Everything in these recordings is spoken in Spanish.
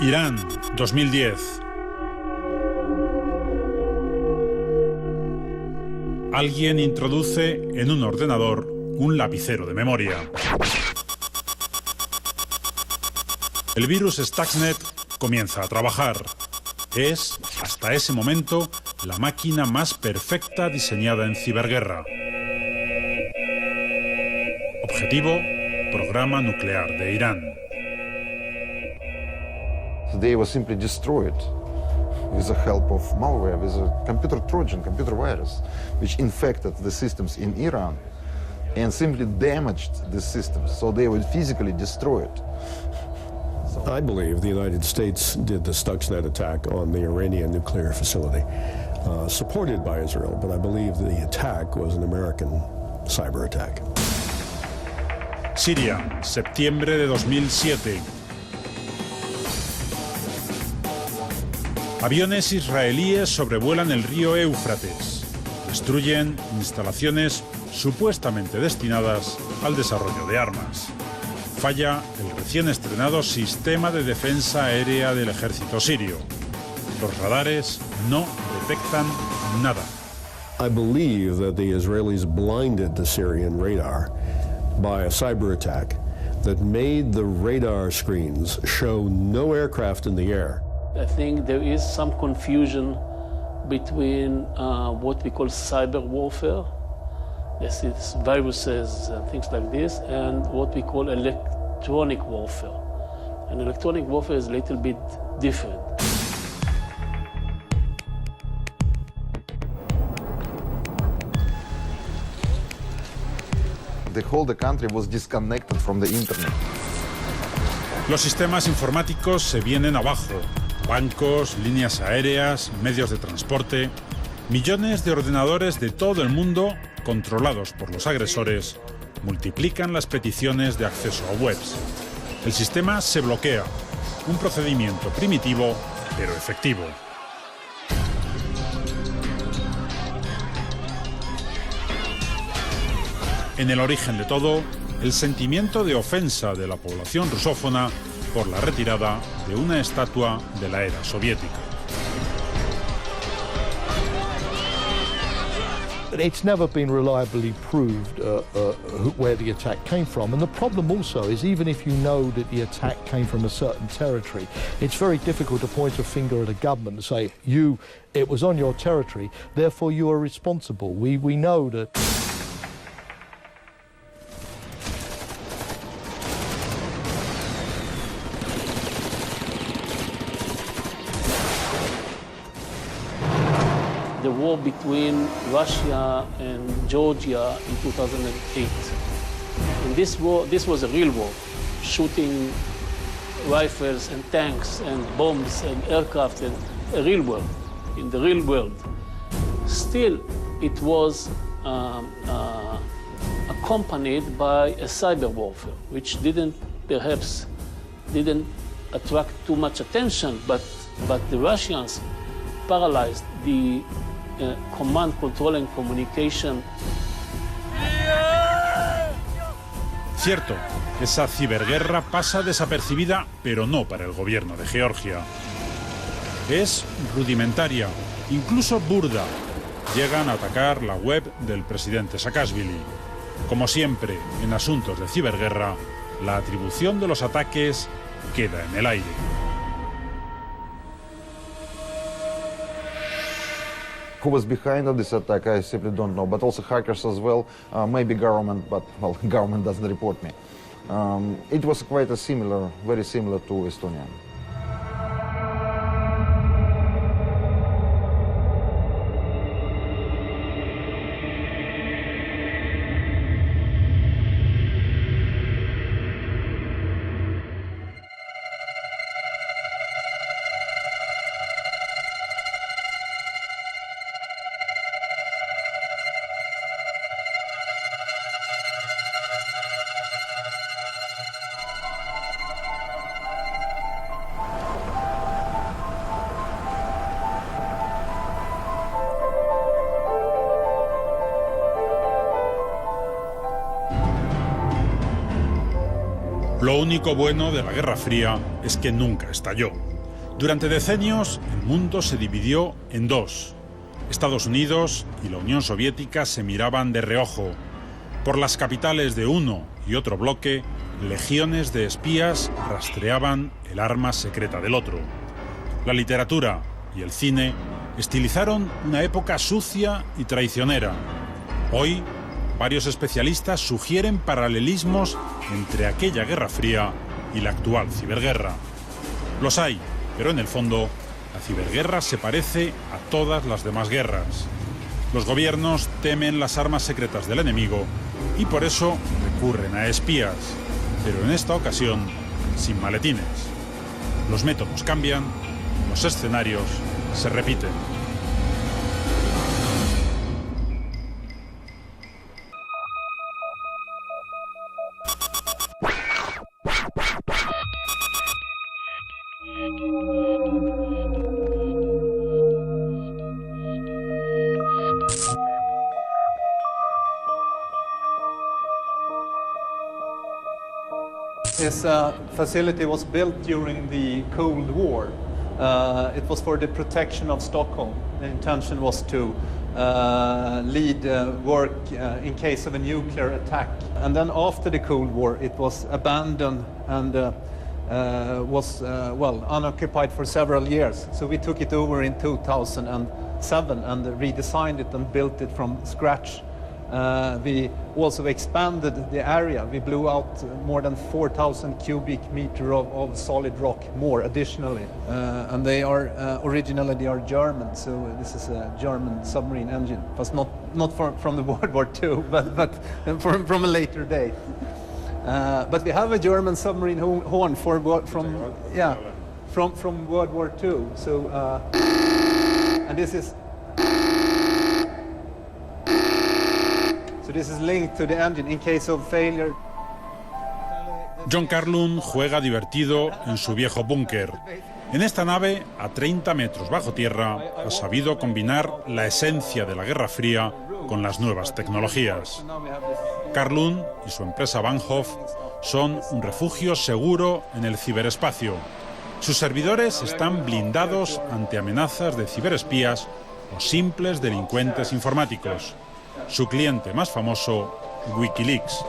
Irán, 2010. Alguien introduce en un ordenador un lapicero de memoria. El virus Stuxnet comienza a trabajar. Es, hasta ese momento, la máquina más perfecta diseñada en ciberguerra. Objetivo: programa nuclear de Irán. They were simply destroyed with the help of malware, with a computer trojan, computer virus, which infected the systems in Iran and simply damaged the systems, so they were physically destroyed. I believe the United States did the Stuxnet attack on the Iranian nuclear facility, supported by Israel, but I believe the attack was an American cyber attack. Siria, septiembre de 2007. Aviones israelíes sobrevuelan el río Éufrates. Destruyen instalaciones supuestamente destinadas al desarrollo de armas. Falla el recién estrenado sistema de defensa aérea del ejército sirio. Los radares no detectan nada. I believe that the Israelis blinded the Syrian radar by a cyber attack that made the radar screens show no aircraft in the air. I think there is some confusion between what we call cyber warfare, this is viruses and things like this, and what we call electronic warfare. And electronic warfare is a little bit different. The whole country was disconnected from the internet. Los sistemas informáticos se vienen abajo. Bancos, líneas aéreas, medios de transporte. Millones de ordenadores de todo el mundo, controlados por los agresores, multiplican las peticiones de acceso a webs. El sistema se bloquea. Un procedimiento primitivo, pero efectivo. En el origen de todo, el sentimiento de ofensa de la población rusófona por la retirada de una estatua de la era soviética. It's never been reliably proved where the attack came from, and the problem also is even if you know that the attack came from a certain territory, it's very difficult to point a finger at a government and say, it was on your territory, therefore you are responsible. We know that. The war between Russia and Georgia in 2008. In this war, this was a real war, shooting rifles and tanks and bombs and aircraft and a real war, in the real world. Still, it was accompanied by a cyber warfare, which perhaps didn't attract too much attention, but the Russians paralyzed the command, control and communication. Cierto, esa ciberguerra pasa desapercibida, pero no para el gobierno de Georgia. Es rudimentaria, incluso burda. Llegan a atacar la web del presidente Saakashvili. Como siempre, en asuntos de ciberguerra, la atribución de los ataques queda en el aire. Who was behind of this attack, I simply don't know, but also hackers as well, maybe government, but well, government doesn't report me. It was quite very similar to Estonia. Lo único bueno de la Guerra Fría es que nunca estalló. Durante decenios, el mundo se dividió en dos. Estados Unidos y la Unión Soviética se miraban de reojo. Por las capitales de uno y otro bloque, legiones de espías rastreaban el arma secreta del otro. La literatura y el cine estilizaron una época sucia y traicionera. Hoy, varios especialistas sugieren paralelismos entre aquella Guerra Fría y la actual ciberguerra. Los hay, pero en el fondo, la ciberguerra se parece a todas las demás guerras. Los gobiernos temen las armas secretas del enemigo y por eso recurren a espías, pero en esta ocasión sin maletines. Los métodos cambian, los escenarios se repiten. This facility was built during the Cold War. It was for the protection of Stockholm. The intention was to lead work in case of a nuclear attack. And then after the Cold War, it was abandoned and was, unoccupied for several years. So we took it over in 2007 and redesigned it and built it from scratch. We also expanded the area. We blew out more than 4,000 cubic meters of solid rock more additionally. And they are, originally they are German, so this is a German submarine engine. But not from the World War II, but from a later date. But we have a German submarine horn from World War II. So, and this is this is linked to the engine in case of failure. John Carlund juega divertido en su viejo búnker. En esta nave, a 30 metros bajo tierra, ha sabido combinar la esencia de la Guerra Fría con las nuevas tecnologías. Carlund y su empresa Bahnhof son un refugio seguro en el ciberespacio. Sus servidores están blindados ante amenazas de ciberespías o simples delincuentes informáticos. Su cliente más famoso, Wikileaks.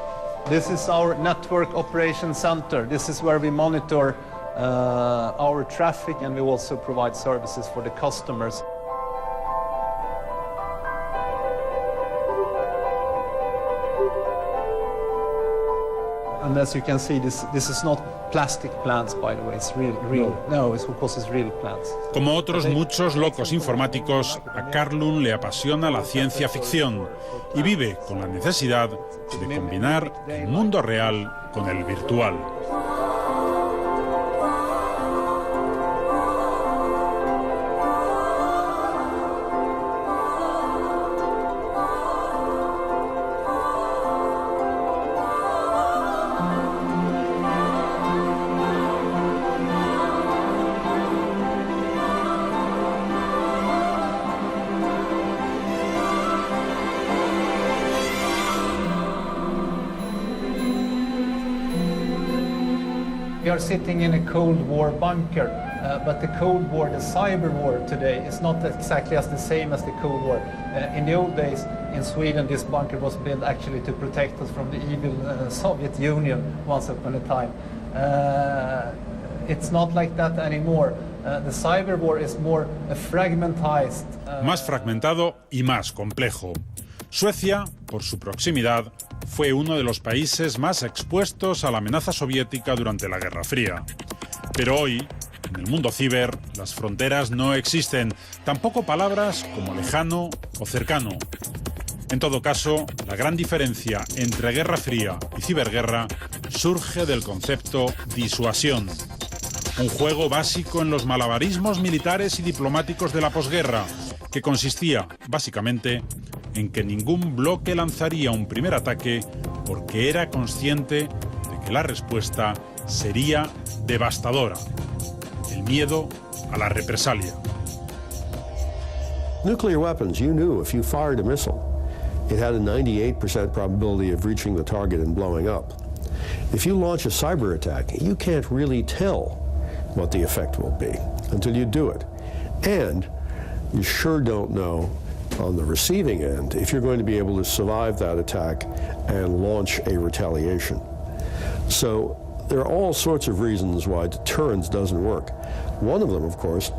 This is our network operations center. This is where we monitor our traffic and we also provide services for the customers. And as you can see, this is not plastic plants, by the way. It's real. No, it's because it's real plants. Como otros muchos locos informáticos, a Carlund le apasiona la ciencia ficción y vive con la necesidad de combinar el mundo real con el virtual. We are sitting in a Cold War bunker, but the Cold War, the cyber war today, is not exactly as the same as the Cold War. In the old days in Sweden, this bunker was built actually to protect us from the evil Soviet Union once upon a time. It's not like that anymore. The cyber war is more fragmentized. Más fragmentado y más complejo. Suecia, por su proximidad, fue uno de los países más expuestos a la amenaza soviética durante la Guerra Fría. Pero hoy, en el mundo ciber, las fronteras no existen, tampoco palabras como lejano o cercano. En todo caso, la gran diferencia entre Guerra Fría y ciberguerra surge del concepto disuasión. Un juego básico en los malabarismos militares y diplomáticos de la posguerra, que consistía, básicamente, en que ningún bloque lanzaría un primer ataque porque era consciente de que la respuesta sería devastadora. El miedo a la represalia. Nuclear weapons, you knew if you fired a missile, it had a 98% probability of reaching the target and blowing up. If you launch a cyber attack, you can't really tell what the effect will be. until you do it. And you sure don't know on the receiving end if you're going to be able to survive that attack and launch a retaliation. So there are all sorts of reasons why deterrence doesn't work. One of them, of course,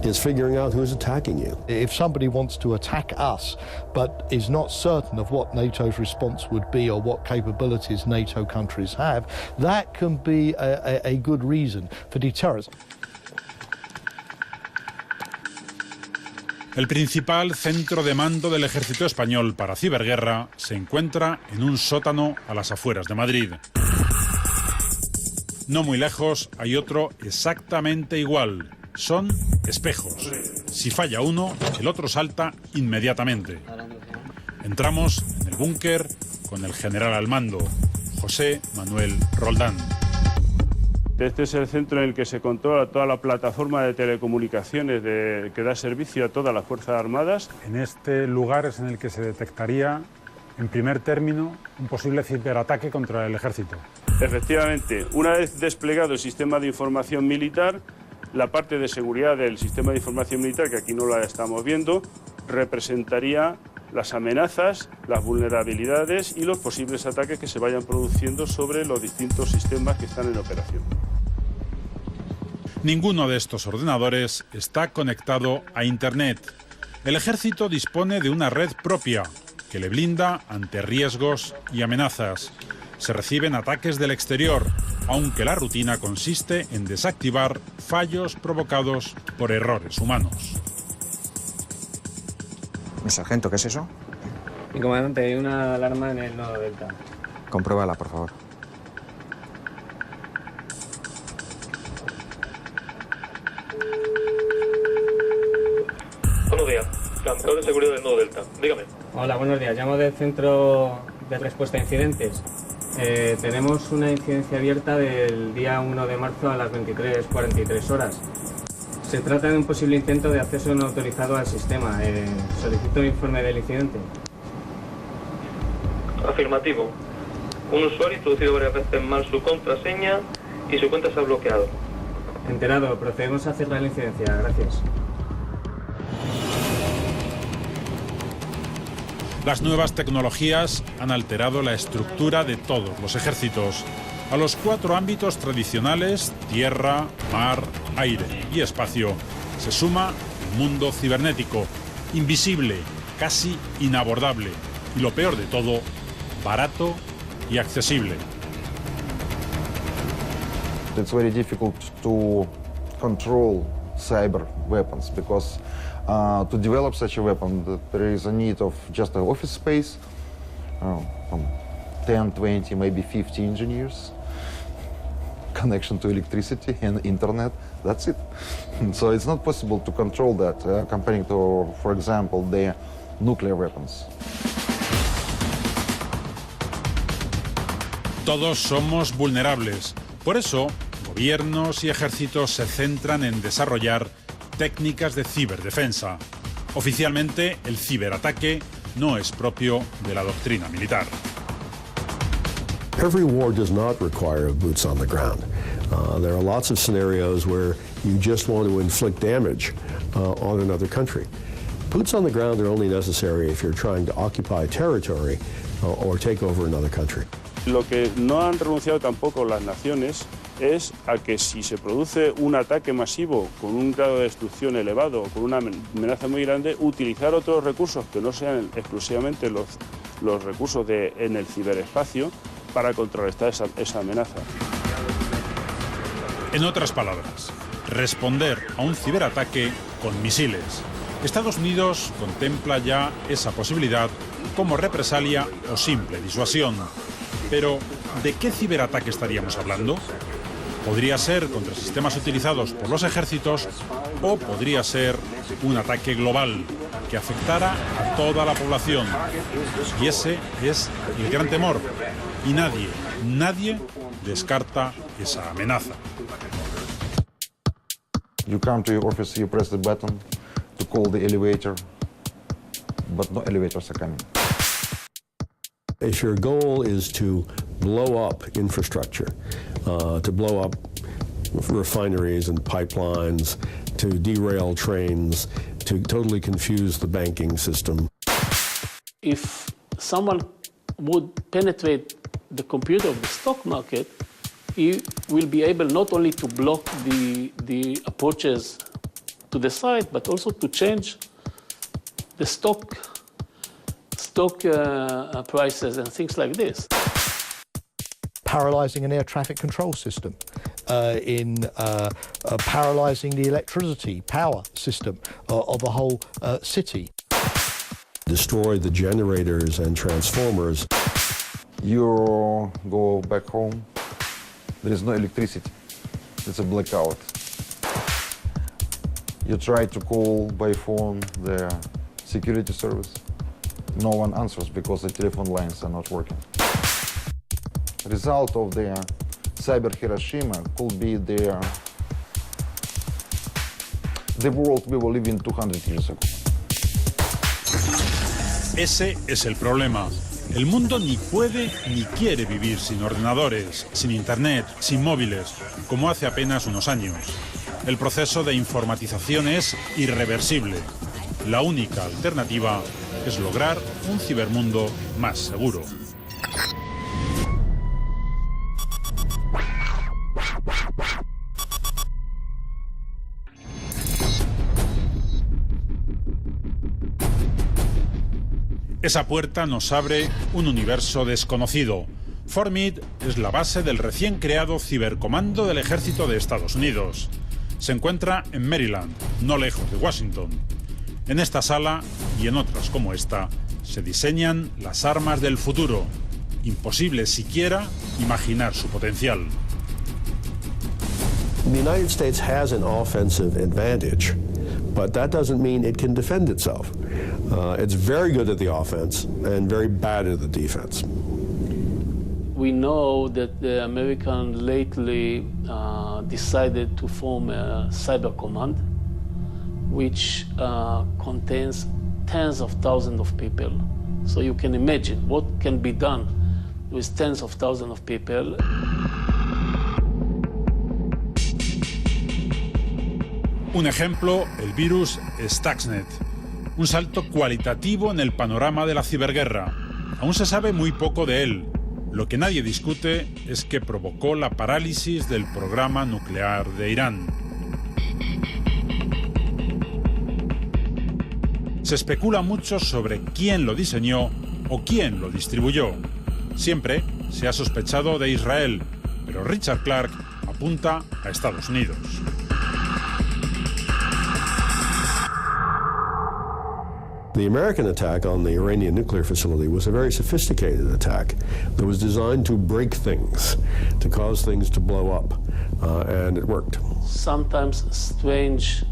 is figuring out who's attacking you. If somebody wants to attack us but is not certain of what NATO's response would be or what capabilities NATO countries have, that can be a good reason for deterrence. El principal centro de mando del ejército español para ciberguerra se encuentra en un sótano a las afueras de Madrid. No muy lejos hay otro exactamente igual. Son espejos. Si falla uno, el otro salta inmediatamente. Entramos en el búnker con el general al mando, José Manuel Roldán. Este es el centro en el que se controla toda la plataforma de telecomunicaciones que da servicio a todas las Fuerzas Armadas. En este lugar es en el que se detectaría, en primer término, un posible ciberataque contra el ejército. Efectivamente, una vez desplegado el sistema de información militar, la parte de seguridad del sistema de información militar, que aquí no la estamos viendo, representaría las amenazas, las vulnerabilidades y los posibles ataques que se vayan produciendo sobre los distintos sistemas que están en operación. Ninguno de estos ordenadores está conectado a Internet. El ejército dispone de una red propia que le blinda ante riesgos y amenazas. Se reciben ataques del exterior, aunque la rutina consiste en desactivar fallos provocados por errores humanos. Mi sargento, ¿qué es eso? Mi comandante, hay una alarma en el nodo Delta. Compruébala, por favor. Buenos días, campeón de seguridad del nodo Delta. Dígame. Hola, buenos días. Llamo del Centro de Respuesta a Incidentes. Tenemos una incidencia abierta del día 1 de marzo a las 23:43 horas. Se trata de un posible intento de acceso no autorizado al sistema. Solicito un informe del incidente. Afirmativo. Un usuario ha introducido varias veces mal su contraseña y su cuenta se ha bloqueado. Enterado. Procedemos a cerrar la incidencia. Gracias. Las nuevas tecnologías han alterado la estructura de todos los ejércitos. A los 4 ámbitos tradicionales, tierra, mar, aire y espacio, se suma el mundo cibernético, invisible, casi inabordable y, lo peor de todo, barato y accesible. It's very difficult to control cyber weapons because to develop such a weapon, there is a need of just an office space, from 10, 20, maybe 50 engineers, connection to electricity and internet, that's it. So it's not possible to control that, comparing to, for example, the nuclear weapons. Todos somos vulnerables. Por eso, gobiernos y ejércitos se centran en desarrollar técnicas de ciberdefensa. Oficialmente, el ciberataque no es propio de la doctrina militar. Every war does not require boots on the ground. There are lots of scenarios where you just want to inflict damage on another country. Boots on the ground are only necessary if you're trying to occupy territory or take over another country. Lo que no han renunciado tampoco las naciones es a que si se produce un ataque masivo con un grado de destrucción elevado o con una amenaza muy grande, utilizar otros recursos que no sean exclusivamente los recursos en el ciberespacio para contrarrestar esa amenaza. En otras palabras, responder a un ciberataque con misiles. Estados Unidos contempla ya esa posibilidad como represalia o simple disuasión. Pero, ¿de qué ciberataque estaríamos hablando? Podría ser contra sistemas utilizados por los ejércitos o podría ser un ataque global que afectara a toda la población. Y ese es el gran temor. Y nadie descarta esa amenaza. You come to your office, you press the button to call the elevator, but no elevators are coming. If your goal is to blow up infrastructure, to blow up refineries and pipelines to derail trains, to totally confuse the banking system. If someone would penetrate the computer of the stock market, he will be able not only to block the approaches to the site, but also to change the stock prices and things like this. Paralysing an air traffic control system, paralysing the electricity power system of a whole city. Destroy the generators and transformers. You go back home, there is no electricity. It's a blackout. You try to call by phone the security service. No one answers because the telephone lines are not working. The result of the cyber Hiroshima could be the world we were living 200 years ago. Ese es el problema. El mundo ni puede ni quiere vivir sin ordenadores, sin internet, sin móviles, como hace apenas unos años. El proceso de informatización es irreversible. La única alternativa es lograr un cibermundo más seguro. Esa puerta nos abre un universo desconocido. Formid es la base del recién creado Cibercomando del Ejército de Estados Unidos. Se encuentra en Maryland, no lejos de Washington. En esta sala y en otras como esta, se diseñan las armas del futuro. Imposible siquiera imaginar su potencial. The United States has an offensive advantage, but that doesn't mean it can defend itself. It's very good at the offense and very bad at the defense. We know that the Americans lately decided to form a cyber command, which contains tens of thousands of people. So you can imagine what can be done with tens of thousands of people. Un ejemplo, el virus Stuxnet. Un salto cualitativo en el panorama de la ciberguerra. Aún se sabe muy poco de él. Lo que nadie discute es que provocó la parálisis del programa nuclear de Irán. Se especula mucho sobre quién lo diseñó o quién lo distribuyó. Siempre se ha sospechado de Israel, pero Richard Clarke apunta a Estados Unidos. The American attack on the Iranian nuclear facility was a very sophisticated attack that was designed to break things, to cause things to blow up, and it worked. Sometimes strange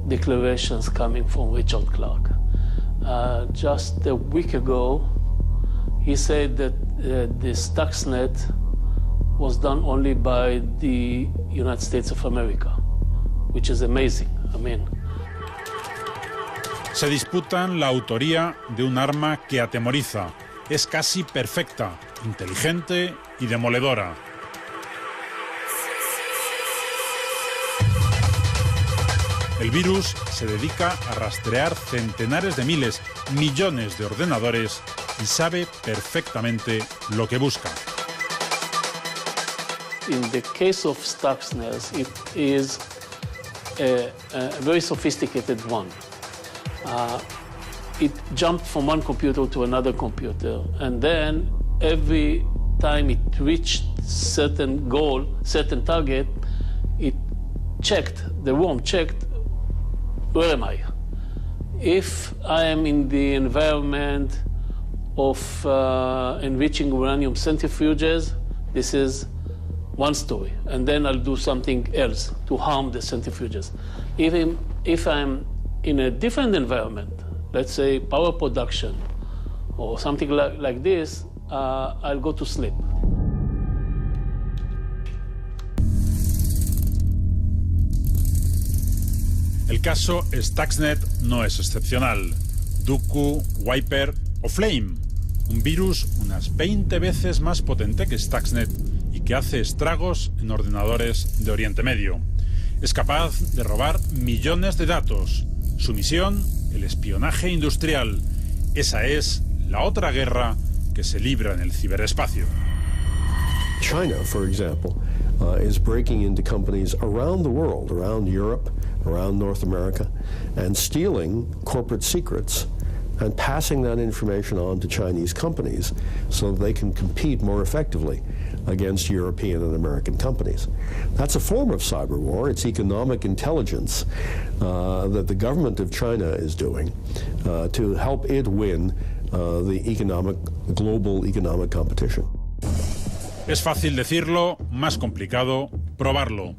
declarations coming from Richard Clarke. Just a week ago, he said that the Stuxnet was done only by the United States of America, which is amazing. I mean, se disputan la autoría de un arma que atemoriza. Es casi perfecta, inteligente y demoledora. El virus se dedica a rastrear centenares de miles, millones de ordenadores y sabe perfectamente lo que busca. In the case of Stuxnet, it is a very sophisticated one. It jumped from one computer to another computer, and then every time it reached certain goal, certain target, it checked, the worm checked, where am I? If I am in the environment of enriching uranium centrifuges, this is one story, and then I'll do something else to harm the centrifuges. Even if I'm in a different environment, let's say power production or something like this, I'll go to sleep. El caso Stuxnet no es excepcional. Duqu, Wiper o Flame, un virus unas 20 veces más potente que Stuxnet y que hace estragos en ordenadores de Oriente Medio. Es capaz de robar millones de datos. Su misión, el espionaje industrial. Esa es la otra guerra que se libra en el ciberespacio. China, for example, is breaking into companies around the world, around Europe, around North America, and stealing corporate secrets and passing that information on to Chinese companies so they can compete more effectively against European and American companies. That's a form of cyber war. It's economic intelligence that the government of China is doing to help it win the global economic competition. Es fácil decirlo, más complicado probarlo.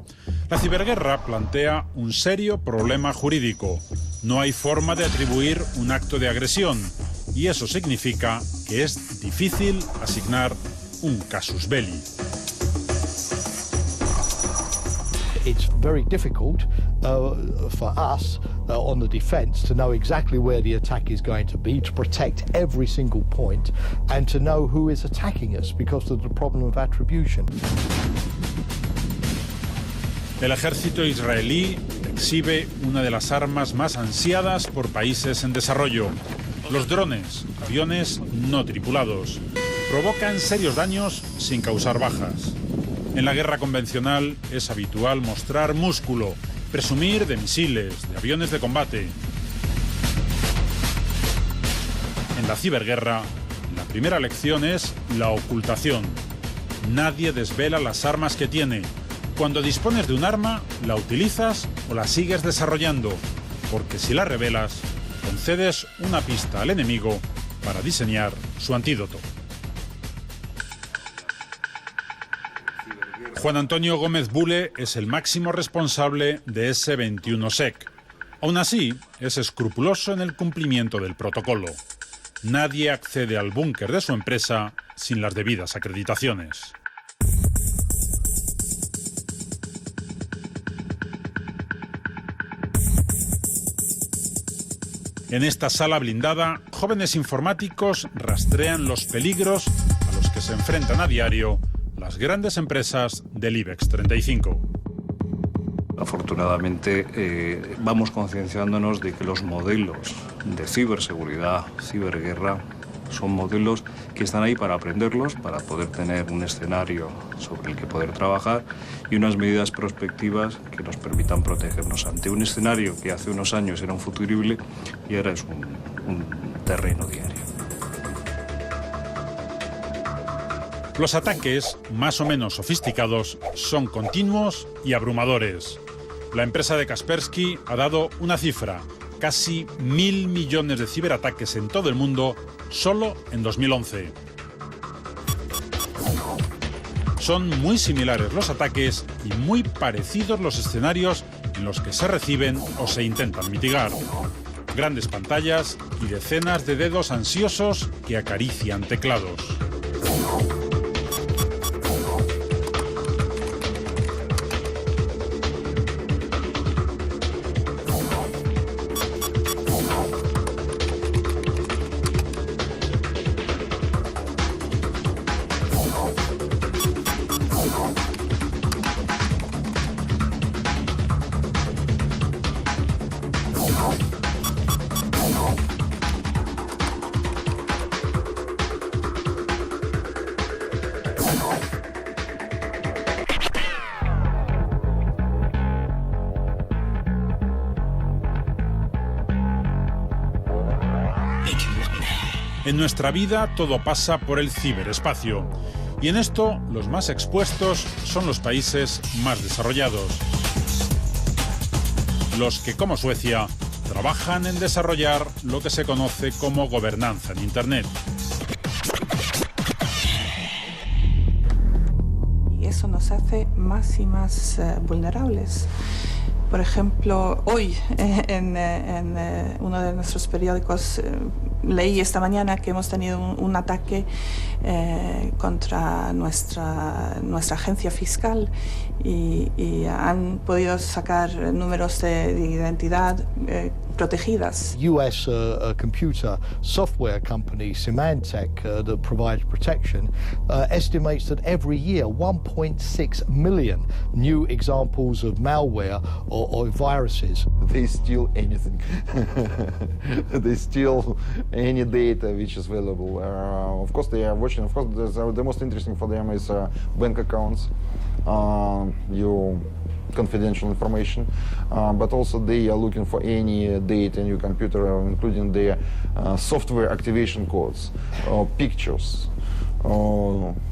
La ciberguerra plantea un serio problema jurídico. No hay forma de atribuir un acto de agresión y eso significa que es difícil asignar un casus belli. It's very difficult for us on the defence to know exactly where the attack is going to be, to protect every single point, and to know who is attacking us because of the problem of attribution. El ejército israelí exhibe una de las armas más ansiadas por países en desarrollo. Los drones, aviones no tripulados, provocan serios daños sin causar bajas. En la guerra convencional es habitual mostrar músculo, presumir de misiles, de aviones de combate. En la ciberguerra, la primera lección es la ocultación. Nadie desvela las armas que tiene. Cuando dispones de un arma, la utilizas o la sigues desarrollando, porque si la revelas, concedes una pista al enemigo para diseñar su antídoto. Juan Antonio Gómez Bule es el máximo responsable de S21sec. Aún así, es escrupuloso en el cumplimiento del protocolo. Nadie accede al búnker de su empresa sin las debidas acreditaciones. En esta sala blindada, jóvenes informáticos rastrean los peligros a los que se enfrentan a diario las grandes empresas del IBEX 35. Afortunadamente vamos concienciándonos de que los modelos de ciberseguridad, ciberguerra, son modelos que están ahí para aprenderlos, para poder tener un escenario sobre el que poder trabajar y unas medidas prospectivas que nos permitan protegernos ante un escenario que hace unos años era un futurible y ahora es un terreno diario. Los ataques, más o menos sofisticados, son continuos y abrumadores. La empresa de Kaspersky ha dado una cifra: casi 1.000 millones de ciberataques en todo el mundo solo en 2011. Son muy similares los ataques y muy parecidos los escenarios en los que se reciben o se intentan mitigar. Grandes pantallas y decenas de dedos ansiosos que acarician teclados. En nuestra vida todo pasa por el ciberespacio y en esto los más expuestos son los países más desarrollados. Los que, como Suecia, trabajan en desarrollar lo que se conoce como gobernanza en Internet. Y eso nos hace más y más vulnerables. Por ejemplo, hoy en uno de nuestros periódicos leí esta mañana que hemos tenido un ataque contra nuestra agencia fiscal y han podido sacar números de identidad protegidas. US computer software company Symantec that provides protection estimates that every year 1.6 million new examples of malware or viruses. They steal anything. They steal any data which is available. Of course, they are watching. Of course, the most interesting for them is bank accounts, your confidential information, but also they are looking for any data in your computer, including their software activation codes, pictures,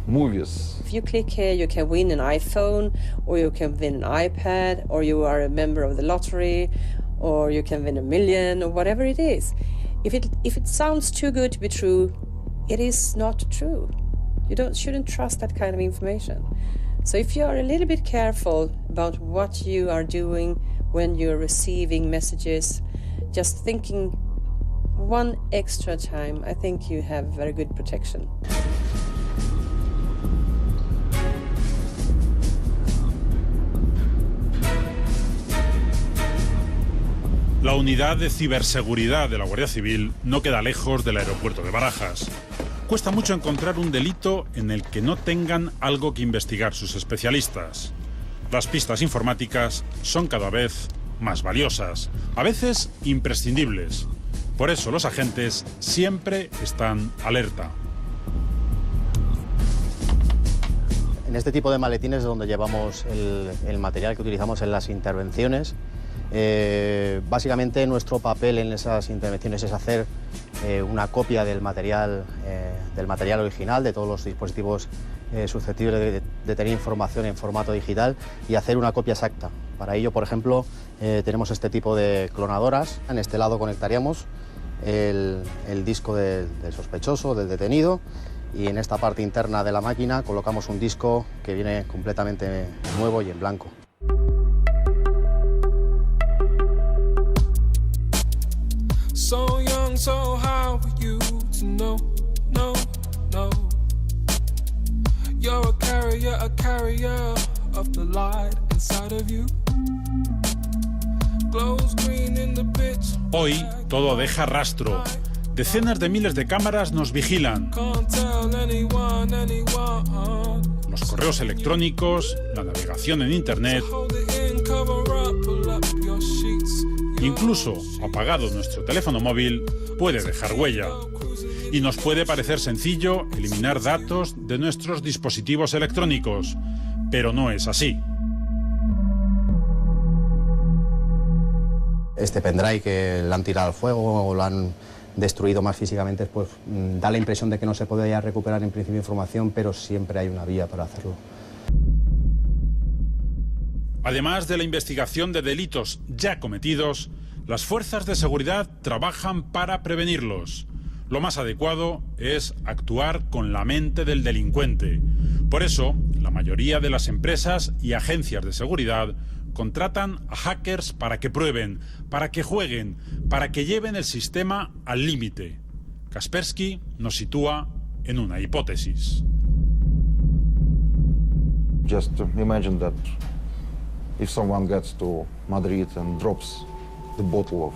movies. If you click here, you can win an iPhone, or you can win an iPad, or you are a member of the lottery, or you can win $1 million, or whatever it is. If it sounds too good to be true, it is not true. You shouldn't trust that kind of information. So if you are a little bit careful about what you are doing when you're receiving messages, just thinking one extra time, I think you have very good protection. La unidad de ciberseguridad de la Guardia Civil no queda lejos del aeropuerto de Barajas. Cuesta mucho encontrar un delito en el que no tengan algo que investigar sus especialistas. Las pistas informáticas son cada vez más valiosas, a veces imprescindibles. Por eso los agentes siempre están alerta. En este tipo de maletines es donde llevamos el material que utilizamos en las intervenciones. Básicamente nuestro papel en esas intervenciones es hacer una copia del material original, de todos los dispositivos susceptibles de tener información en formato digital, y hacer una copia exacta. Para ello, por ejemplo, tenemos este tipo de clonadoras. En este lado conectaríamos el disco del sospechoso, del detenido, y en esta parte interna de la máquina colocamos un disco que viene completamente nuevo y en blanco. So young, so how are you to know, no. You're a carrier of the light inside of you. Glows green in the pitch. Hoy todo deja rastro. Decenas de miles de cámaras nos vigilan. Los correos electrónicos, la navegación en Internet. Incluso apagado nuestro teléfono móvil puede dejar huella. Y nos puede parecer sencillo eliminar datos de nuestros dispositivos electrónicos, pero no es así. Este pendrive que le han tirado al fuego o lo han destruido más físicamente, pues da la impresión de que no se podría recuperar en principio información, pero siempre hay una vía para hacerlo. Además de la investigación de delitos ya cometidos, las fuerzas de seguridad trabajan para prevenirlos. Lo más adecuado es actuar con la mente del delincuente. Por eso, la mayoría de las empresas y agencias de seguridad contratan a hackers para que prueben, para que jueguen, para que lleven el sistema al límite. Kaspersky nos sitúa en una hipótesis. Just imagine that if someone gets to Madrid and drops the bottle of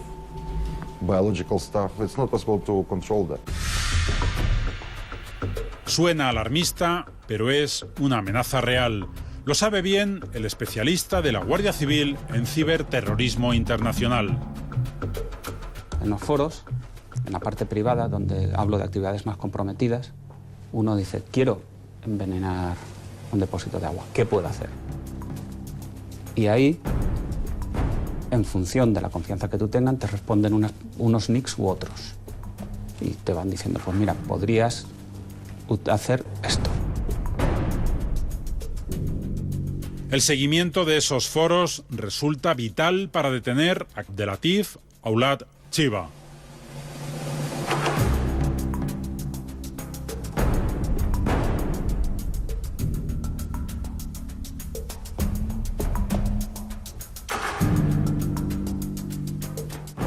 biological stuff, it's not possible to control that. Suena alarmista, pero es una amenaza real. Lo sabe bien el especialista de la Guardia Civil en ciberterrorismo internacional. En los foros, en la parte privada, donde hablo de actividades más comprometidas, uno dice, quiero envenenar un depósito de agua, ¿qué puedo hacer? Y ahí, en función de la confianza que tú tengas, te responden unos nicks u otros. Y te van diciendo, pues mira, podrías hacer esto. El seguimiento de esos foros resulta vital para detener a Abdelatif Aulad Chiva.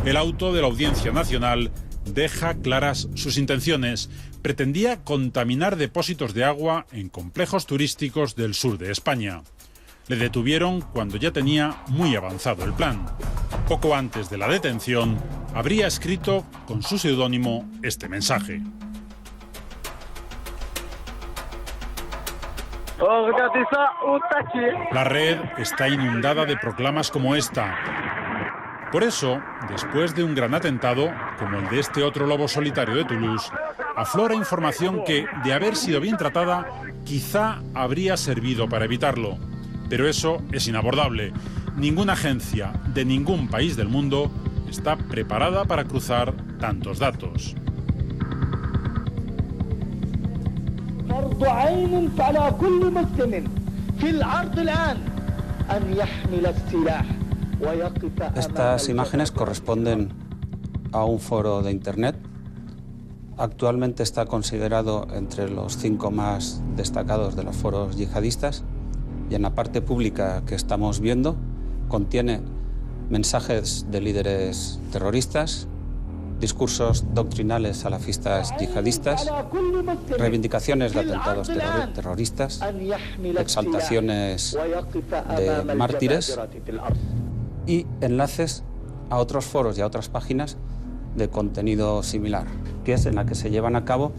El auto de la Audiencia Nacional deja claras sus intenciones. Pretendía contaminar depósitos de agua en complejos turísticos del sur de España. Le detuvieron cuando ya tenía muy avanzado el plan. Poco antes de la detención, habría escrito con su seudónimo este mensaje. La red está inundada de proclamas como esta. Por eso, después de un gran atentado, como el de este otro lobo solitario de Toulouse, aflora información que, de haber sido bien tratada, quizá habría servido para evitarlo. Pero eso es inabordable. Ninguna agencia de ningún país del mundo está preparada para cruzar tantos datos. Estas imágenes corresponden a un foro de Internet. Actualmente está considerado entre los 5 más destacados de los foros yihadistas, y en la parte pública que estamos viendo contiene mensajes de líderes terroristas, discursos doctrinales salafistas yihadistas, reivindicaciones de atentados terroristas, exaltaciones de mártires y enlaces a otros foros y a otras páginas de contenido similar, que es en la que se llevan a cabo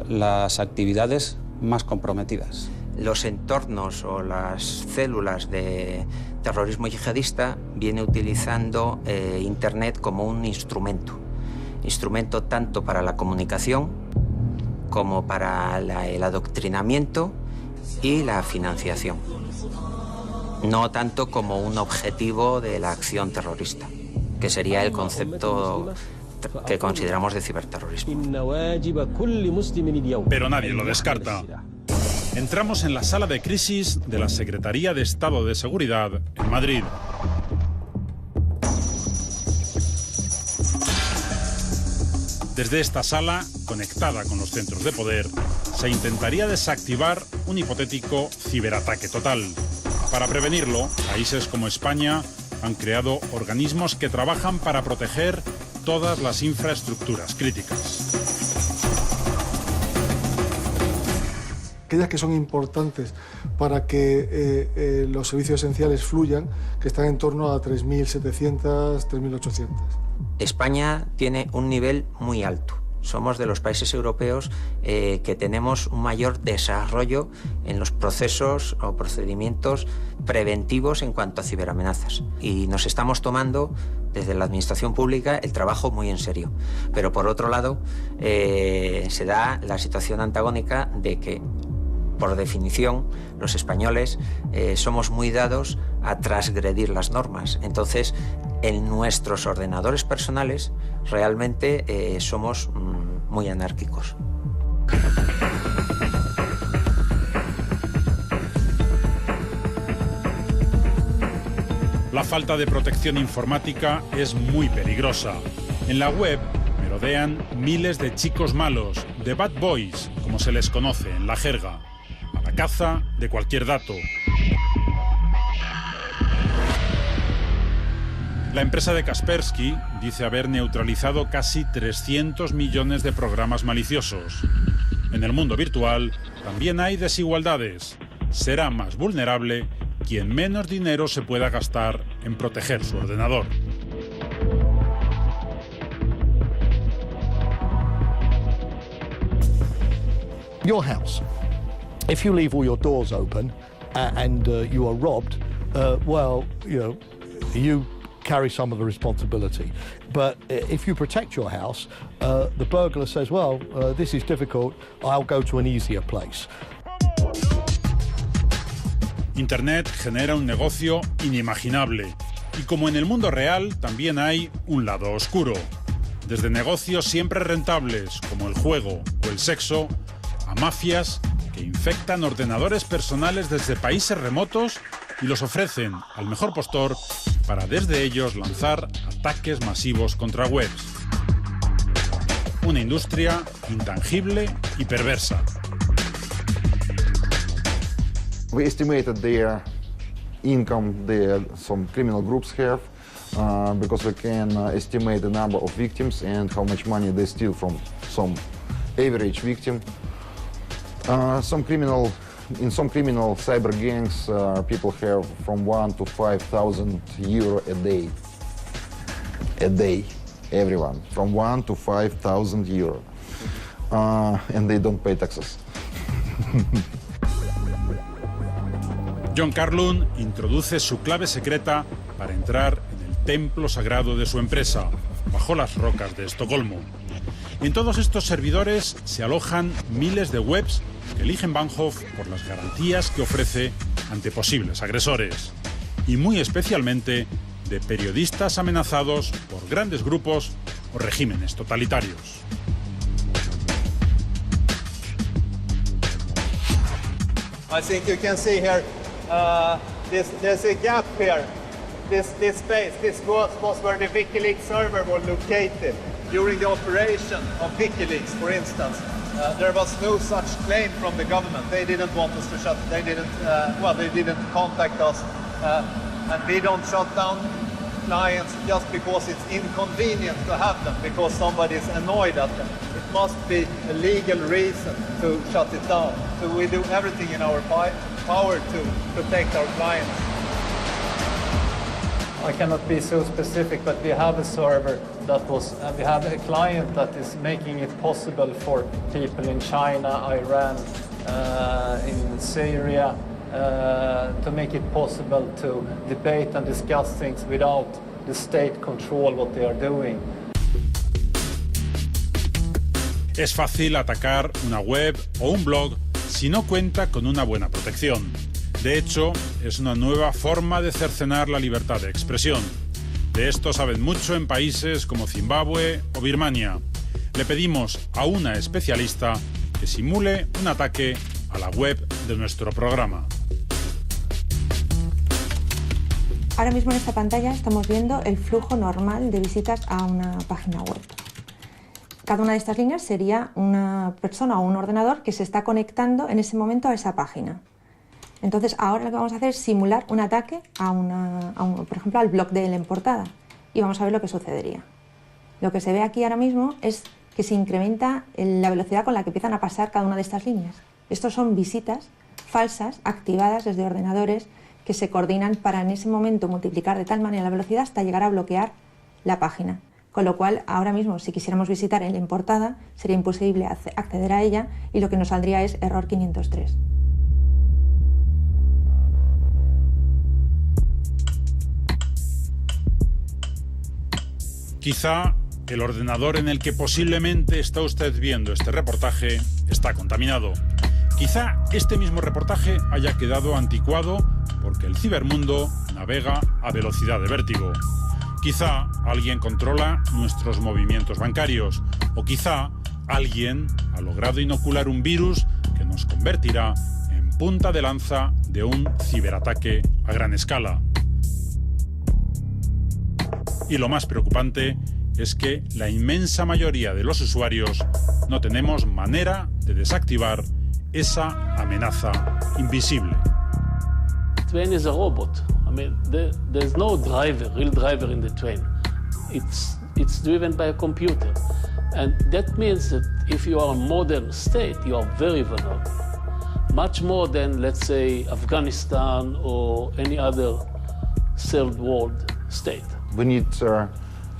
las actividades más comprometidas. Los entornos o las células de terrorismo yihadista viene utilizando Internet como un instrumento tanto para la comunicación como para el adoctrinamiento y la financiación, no tanto como un objetivo de la acción terrorista, que sería el concepto que consideramos de ciberterrorismo. Pero nadie lo descarta. Entramos en la sala de crisis de la Secretaría de Estado de Seguridad en Madrid. Desde esta sala, conectada con los centros de poder, se intentaría desactivar un hipotético ciberataque total. Para prevenirlo, países como España han creado organismos que trabajan para proteger todas las infraestructuras críticas. Aquellas que son importantes para que los servicios esenciales fluyan, que están en torno a 3.700, 3.800. España tiene un nivel muy alto. Somos de los países europeos que tenemos un mayor desarrollo en los procesos o procedimientos preventivos en cuanto a ciberamenazas. Y nos estamos tomando, desde la administración pública, el trabajo muy en serio. Pero por otro lado, se da la situación antagónica de que, por definición, los españoles somos muy dados a transgredir las normas. Entonces, en nuestros ordenadores personales realmente somos muy anárquicos. La falta de protección informática es muy peligrosa. En la web merodean miles de chicos malos, de bad boys, como se les conoce en la jerga, a la caza de cualquier dato. La empresa de Kaspersky dice haber neutralizado casi 300 millones de programas maliciosos. En el mundo virtual también hay desigualdades. Será más vulnerable quien menos dinero se pueda gastar en proteger su ordenador. Your house. If you leave all your doors open and you are robbed, well, you carry some of the responsibility. But if you protect your house, the burglar says, well, this is difficult, I'll go to an easier place. Internet genera un negocio inimaginable. Y como en el mundo real, también hay un lado oscuro. Desde negocios siempre rentables, como el juego o el sexo, a mafias que infectan ordenadores personales desde países remotos y los ofrecen al mejor postor para desde ellos lanzar ataques masivos contra webs. Una industria intangible y perversa. We estimated their income some criminal groups have because we can estimate the number of victims and how much money they steal from some average victim. In some criminal cyber gangs, people have from 1,000 to 5,000 euro a day. A day, everyone, from 1,000 to 5,000 euro. And they don't pay taxes. John Carlund introduce su clave secreta para entrar en el templo sagrado de su empresa, bajo las rocas de Estocolmo. En todos estos servidores se alojan miles de webs que eligen Bahnhof por las garantías que ofrece ante posibles agresores, y muy especialmente de periodistas amenazados por grandes grupos o regímenes totalitarios. I think you can see here, there's a gap here. This space, this was where the WikiLeaks server was located. During the operation of WikiLeaks, for instance, there was no such claim from the government. They didn't want us to shut. They didn't contact us, and we don't shut down clients just because it's inconvenient to have them, because somebody is annoyed at them. It must be a legal reason to shut it down. So we do everything in our power to protect our clients. I cannot be so specific, but we have a server we have a client that is making it possible for people in China, Iran, in Syria, to make it possible to debate and discuss things without the state control what they are doing. Es fácil atacar una web o un blog si no cuenta con una buena protección. De hecho, es una nueva forma de cercenar la libertad de expresión. De esto saben mucho en países como Zimbabue o Birmania. Le pedimos a una especialista que simule un ataque a la web de nuestro programa. Ahora mismo en esta pantalla estamos viendo el flujo normal de visitas a una página web. Cada una de estas líneas sería una persona o un ordenador que se está conectando en ese momento a esa página. Entonces ahora lo que vamos a hacer es simular un ataque por ejemplo, al blog de él en portada, y vamos a ver lo que sucedería. Lo que se ve aquí ahora mismo es que se incrementa la velocidad con la que empiezan a pasar cada una de estas líneas. Estos son visitas falsas activadas desde ordenadores que se coordinan para en ese momento multiplicar de tal manera la velocidad hasta llegar a bloquear la página. Con lo cual, ahora mismo, si quisiéramos visitar el en portada, sería imposible acceder a ella y lo que nos saldría es error 503. Quizá el ordenador en el que posiblemente está usted viendo este reportaje está contaminado. Quizá este mismo reportaje haya quedado anticuado porque el cibermundo navega a velocidad de vértigo. Quizá alguien controla nuestros movimientos bancarios, o quizá alguien ha logrado inocular un virus que nos convertirá en punta de lanza de un ciberataque a gran escala. Y lo más preocupante es que la inmensa mayoría de los usuarios no tenemos manera de desactivar esa amenaza invisible. Train is a robot. I mean, there's no real driver in the train. It's driven by a computer. And that means that if you are a modern state, you are very vulnerable. Much more than, let's say, Afghanistan or any other third world state. We need to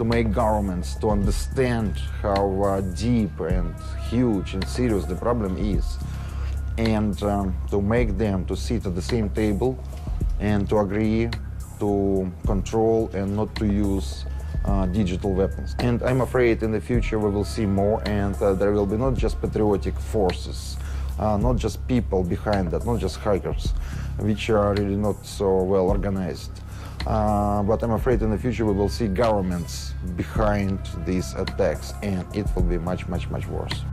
make governments to understand how deep and huge and serious the problem is, and to make them to sit at the same table and to agree to control and not to use digital weapons. And I'm afraid in the future we will see more, and there will be not just patriotic forces, not just people behind that, not just hackers, which are really not so well organized. But I'm afraid in the future we will see governments behind these attacks, and it will be much, much, much worse.